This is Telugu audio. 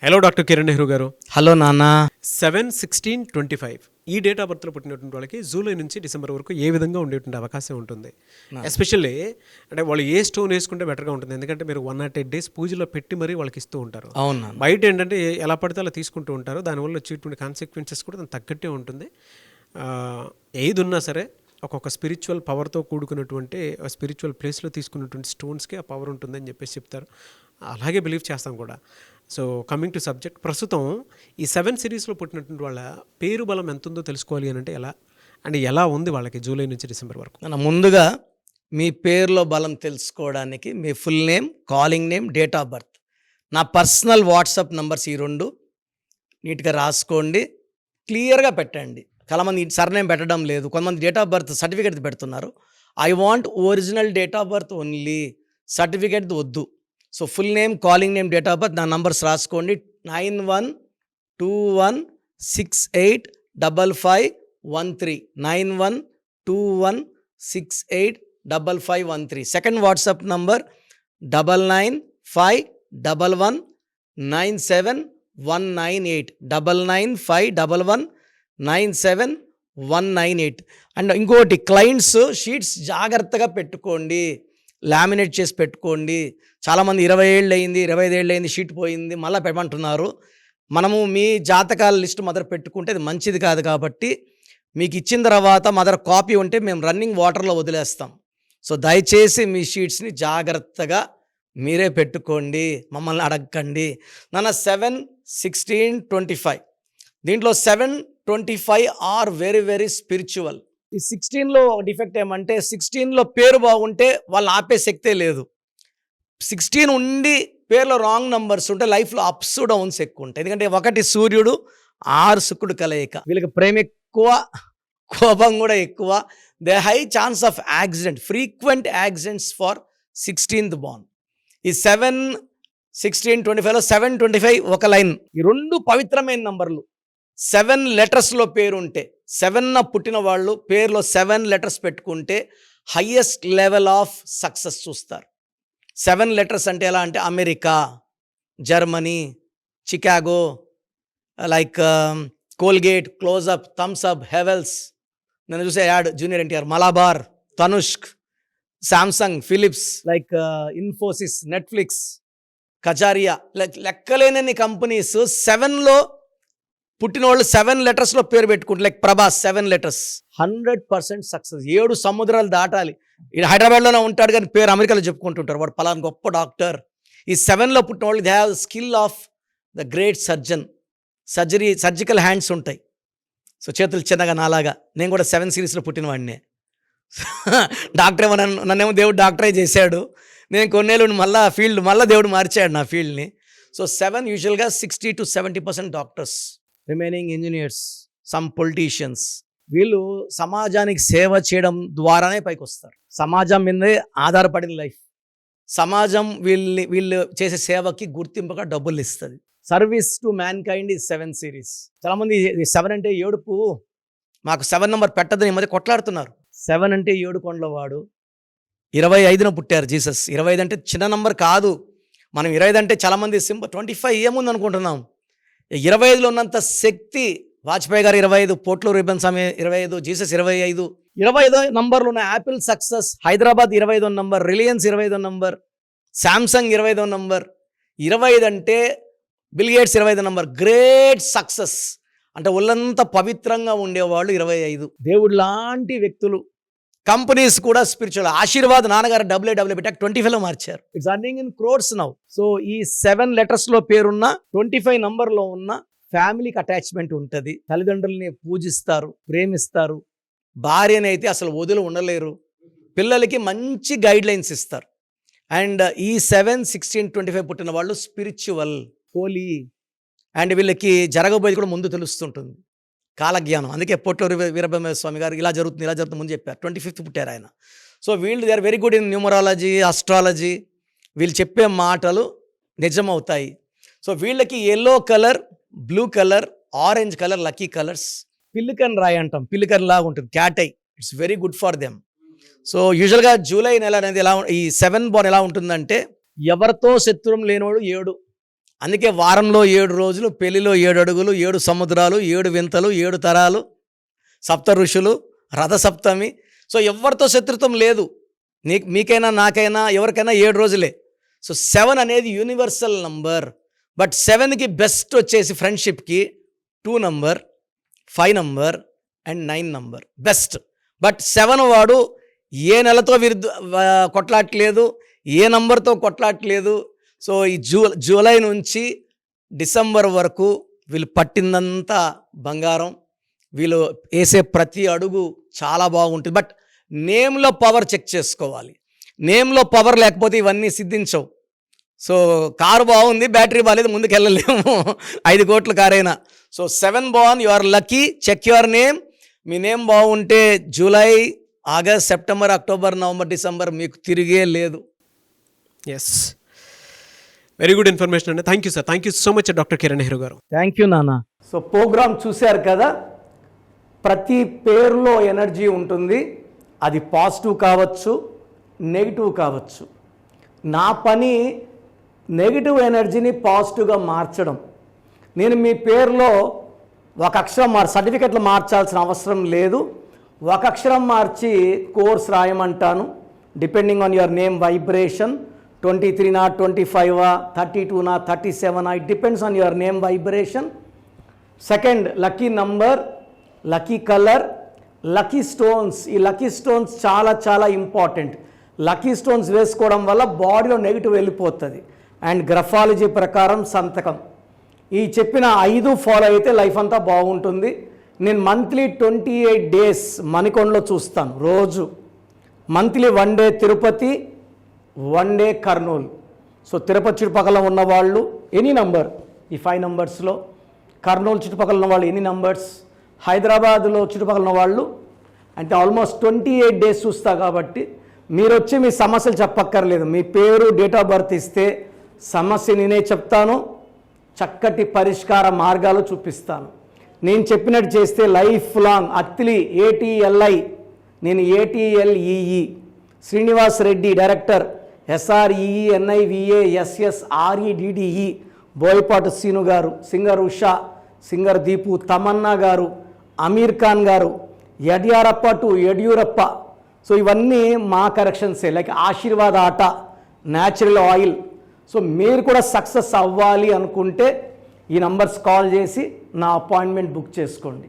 హలో డాక్టర్ కిరణ్ నెహ్రూ గారు. హలో నాన్న. 7/16/25 ఈ డేట్ ఆఫ్ బర్త్లో పుట్టినటువంటి వాళ్ళకి జూలై నుంచి డిసెంబర్ వరకు ఏ విధంగా ఉండేటువంటి అవకాశం ఉంటుంది? ఎస్పెషల్లీ అంటే వాళ్ళు ఏ స్టోన్ వేసుకుంటే బెటర్గా ఉంటుంది? ఎందుకంటే మీరు 108 days పూజలో పెట్టి మరీ వాళ్ళకి ఇస్తూ ఉంటారు. అవును. బయట ఏంటంటే ఎలా పడితే అలా తీసుకుంటూ ఉంటారు. దానివల్ల వచ్చేటువంటి కాన్సిక్వెన్సెస్ కూడా దానికి తగ్గట్టే ఉంటుంది. ఏది ఉన్నా సరే ఒక్కొక్క స్పిరిచువల్ పవర్తో కూడుకున్నటువంటి స్పిరిచువల్ ప్లేస్లో తీసుకున్నటువంటి స్టోన్స్కి ఆ పవర్ ఉంటుందని చెప్పేసి చెప్తారు. అలాగే బిలీవ్ చేస్తాం కూడా. సో కమింగ్ టు సబ్జెక్ట్, ప్రస్తుతం ఈ 7 సిరీస్లో పుట్టినటువంటి వాళ్ళ పేరు బలం ఎంత ఉందో తెలుసుకోవాలి అని అంటే ఎలా అండ్ ఎలా ఉంది వాళ్ళకి జూలై నుంచి డిసెంబర్ వరకు? ముందుగా మీ పేరులో బలం తెలుసుకోవడానికి మీ full name, calling name, date of birth, నా పర్సనల్ వాట్సాప్ నంబర్స్ ఈ 2 నీట్గా రాసుకోండి, క్లియర్గా పెట్టండి. చాలామంది సర్నేమ్ పెట్టడం లేదు, కొంతమంది డేట్ ఆఫ్ బర్త్ సర్టిఫికేట్ పెడుతున్నారు. I want original date of birth only, certificate వద్దు. So full name, calling name, date of birth, నా నంబర్స్ రాసుకోండి. 9121685513 9121685513. Second WhatsApp number 9951197198 9951197198. అండ్ ఇంకోటి, క్లయింట్స్ షీట్స్ జాగ్రత్తగా పెట్టుకోండి, లామినేట్ చేసి పెట్టుకోండి. చాలామంది 20 ఏళ్ళు అయింది, 25 ఏళ్ళు అయింది, షీట్ పోయింది, మళ్ళీ పెట్టమంటున్నారు. మనము మీ జాతకాల లిస్టు మొదలు పెట్టుకుంటే అది మంచిది కాదు. కాబట్టి మీకు ఇచ్చిన తర్వాత మొదలు కాపీ ఉంటే మేము రన్నింగ్ వాటర్లో వదిలేస్తాం. సో దయచేసి మీ షీట్స్ని జాగ్రత్తగా మీరే పెట్టుకోండి, మమ్మల్ని అడగండి. నాన్న 7/16/25 దీంట్లో 7/25 ఆర్ వెరీ వెరీ స్పిరిచువల్. ఈ 16లో డిఫెక్ట్ ఏమంటే, 16లో పేరు బాగుంటే వాళ్ళు ఆపే శక్తే లేదు. 16 ఉండి పేర్లో రాంగ్ నంబర్స్ ఉంటే లైఫ్లో అప్స్ డౌన్స్ ఎక్కువ ఉంటాయి. ఎందుకంటే 1 సూర్యుడు, 6 శుక్రుడు కలయిక. వీళ్ళకి ప్రేమ ఎక్కువ, కోపం కూడా ఎక్కువ. They high chance of accident, frequent accidents for 16th born. ఈ 7/16/25లో 7/25 ఒక లైన్. ఈ 2 పవిత్రమైన నంబర్లు. 7 లెటర్స్లో పేరు ఉంటే, 7న పుట్టిన వాళ్ళు పేరులో 7 లెటర్స్ పెట్టుకుంటే హయ్యెస్ట్ లెవెల్ ఆఫ్ సక్సెస్ చూస్తారు. 7 లెటర్స్ అంటే ఎలా అంటే America, Germany, Chicago, like Colgate, Closeup, Thums Up, Havells, నేను చూసే ad junior NTR, Malabar, Tanishq, Samsung, Philips, like Infosys, Netflix, కచారియా, లెక్కలేనన్ని కంపెనీస్ 7లో పుట్టిన వాళ్ళు 7 లెటర్స్లో పేరు పెట్టుకుంటారు. Like Prabhas 7 letters, 100% success. 7 సముద్రాలు దాటాలి. ఈయన హైదరాబాద్లోనే ఉంటాడు కానీ పేరు అమెరికాలో చెప్పుకుంటుంటారు, వాడు పలానా గొప్ప డాక్టర్. ఈ 7లో పుట్టిన వాళ్ళు they have skill of the great surgeon. Surgical hands ఉంటాయి. సో చేతులు చిన్నగా నాలాగా. నేను కూడా 7 సిరీస్లో పుట్టిన వాడినే. డాక్టర్ ఏమో నన్నేమో దేవుడు డాక్టరే చేశాడు. నేను కొన్నేళ్ళు మళ్ళీ దేవుడు మార్చాడు నా ఫీల్డ్ని. సో 7 యూజువల్గా 60 to 70% doctors, remaining engineers, some politicians. వీళ్ళు సమాజానికి సేవ చేయడం ద్వారానే పైకి వస్తారు. సమాజం మీదే ఆధారపడిన లైఫ్. సమాజం వీళ్ళు చేసే సేవకి గుర్తింపుగా డబ్బులు ఇస్తుంది. సర్వీస్ టు మ్యాన్ కైండ్ ఈ 7 సిరీస్. చాలామంది 7 అంటే ఏడుపు, మాకు 7 నెంబర్ పెట్టదని మధ్య కొట్లాడుతున్నారు. 7 అంటే 7 కొండల వాడు. 25న పుట్టారు జీసస్. 25 అంటే చిన్న నంబర్ కాదు. మనం 25 అంటే చాలామంది 25 ఏముంది అనుకుంటున్నాం. 25లో ఉన్నంత శక్తి. వాజ్పేయి గారు 25, పోట్లూరు రిబ్బన్ స్వామి 25, జీసస్ 25. 25 నంబర్లు ఉన్న Apple success, Hyderabad 25 number, Reliance 25 number, Samsung 25 number. 25 అంటే bill gates 25 number. Great success అంటే ఒళ్ళంతా పవిత్రంగా ఉండేవాళ్ళు 25. దేవుడు లాంటి వ్యక్తులు. కంపెనీస్ కూడా స్పిరిచువల్. ఆశీర్వాద్ నాన్నగారు WWBTech 25లో మార్చారు. It's earning in crores now. So ఈ 7 లెటర్స్లో పేరున్న 25 నంబర్లో ఉన్న ఫ్యామిలీకి అటాచ్మెంట్ ఉంటుంది. తల్లిదండ్రుల్ని పూజిస్తారు, ప్రేమిస్తారు. భార్యని అయితే అసలు వదిలి ఉండలేరు. పిల్లలకి మంచి గైడ్ లైన్స్ ఇస్తారు. అండ్ ఈ 7/16/25 పుట్టిన వాళ్ళు స్పిరిచువల్, హోలీ. అండ్ వీళ్ళకి జరగబోయేది కూడా ముందు తెలుస్తుంటుంది, కాలజ్ఞానం. అందుకే పోట్లూరు వీరబ్రహ్మ స్వామి గారు ఇలా జరుగుతుంది ముందు చెప్పారు. 25th పుట్టారు ఆయన. సో వీళ్ళు they are very good in numerology, astrology. వీళ్ళు చెప్పే మాటలు నిజమవుతాయి. సో వీళ్ళకి yellow colour, blue colour, orange colour lucky colours. పిల్లికన్ రాయి అంటాం, పిల్లికన్ లాగా ఉంటుంది, cat eye. It's very good for them. So యూజువల్గా జూలై నెల అనేది ఈ 7 born ఎలా ఉంటుందంటే, ఎవరితో శత్రువుం లేనివాడు 7. అందుకే వారంలో 7 రోజులు, పెళ్లిలో 7 అడుగులు, 7 సముద్రాలు, 7 వింతలు, 7 తరాలు, సప్త ఋషులు, రథసప్తమి. సో ఎవరితో శత్రుత్వం లేదు, మీకైనా నాకైనా ఎవరికైనా 7 రోజులే. సో 7 అనేది యూనివర్సల్ నంబర్. బట్ 7కి బెస్ట్ వచ్చేసి ఫ్రెండ్షిప్కి 2 number, 5 number and 9 number best. But 7 వాడు ఏ నెలతో కొట్లాట్లేదు, ఏ నంబర్తో కొట్లాట్లేదు. సో ఈ జూలై నుంచి డిసెంబర్ వరకు వీళ్ళు పట్టిందంతా బంగారం, వీళ్ళు వేసే ప్రతి అడుగు చాలా బాగుంటుంది. బట్ నేమ్లో పవర్ చెక్ చేసుకోవాలి. నేమ్లో పవర్ లేకపోతే ఇవన్నీ సిద్ధించవు. సో కారు బాగుంది, బ్యాటరీ బాగాలేదు, ముందుకు వెళ్ళలేము 5 కోట్ల కారైనా. సో 7 బాగుంది, you are lucky, check your name. మీ నేమ్ బాగుంటే July, August, September, October, November, December మీకు తిరిగే లేదు. ఎస్, వెరీ గుడ్ ఇన్ఫర్మేషన్ అండి. Thank you sir, thank you so much doctor Kiran Nehru garu. Thank you నాన్న. సో ప్రోగ్రామ్ చూశారు కదా, ప్రతి పేరులో ఎనర్జీ ఉంటుంది. అది పాజిటివ్ కావచ్చు, నెగిటివ్ కావచ్చు. నా పని నెగిటివ్ ఎనర్జీని పాజిటివ్గా మార్చడం. నేను మీ పేరులో ఒక అక్షరం సర్టిఫికెట్లు మార్చాల్సిన అవసరం లేదు. ఒక అక్షరం మార్చి కోర్స్ రాయమంటాను. Depending on your name vibration, 23 25 32 37, it depends on your name vibration. Second, lucky number, lucky colour, lucky stones. ఈ లక్కీ స్టోన్స్ చాలా చాలా ఇంపార్టెంట్. లక్కీ స్టోన్స్ వేసుకోవడం వల్ల బాడీలో నెగిటివ్ వెళ్ళిపోతుంది. అండ్ గ్రఫాలజీ ప్రకారం సంతకం. ఈ చెప్పిన 5 ఫాలో అయితే లైఫ్ అంతా బాగుంటుంది. నేను మంత్లీ 28 డేస్ మణికొండలో చూస్తాను రోజు. Monthly 1 day Tirupati, 1 day Kurnool. So Tirupati చుట్టుపక్కల ఉన్నవాళ్ళు ఎనీ నంబర్, ఈ 5 నంబర్స్లో, కర్నూలు చుట్టుపక్కల ఉన్న వాళ్ళు ఎనీ నంబర్స్, హైదరాబాద్లో చుట్టుపక్కల ఉన్న వాళ్ళు అంటే ఆల్మోస్ట్ 28 డేస్ చూస్తా. కాబట్టి మీరు వచ్చి మీ సమస్యలు చెప్పక్కర్లేదు. మీ పేరు, డేట్ ఆఫ్ బర్త్ ఇస్తే సమస్య నేనే చెప్తాను, చక్కటి పరిష్కార మార్గాలు చూపిస్తాను. నేను చెప్పినట్టు చేస్తే లైఫ్ లాంగ్. అత్తిలి ATLI, నేను ATLEE, Srinivas Reddy director, SREENIVASSREDDE, Boyapati Seenu garu, singer Usha, singer Deepu, Tamannaah garu, Aamir Khan గారు, యడ్యారప్ప టు యడ్యూరప్ప. సో ఇవన్నీ మా కరెక్షన్సే. లైక్ ఆశీర్వాద్ ఆట, న్యాచురల్ ఆయిల్. సో మీరు కూడా సక్సెస్ అవ్వాలి అనుకుంటే ఈ నంబర్స్ కాల్ చేసి నా అపాయింట్మెంట్ బుక్ చేసుకోండి.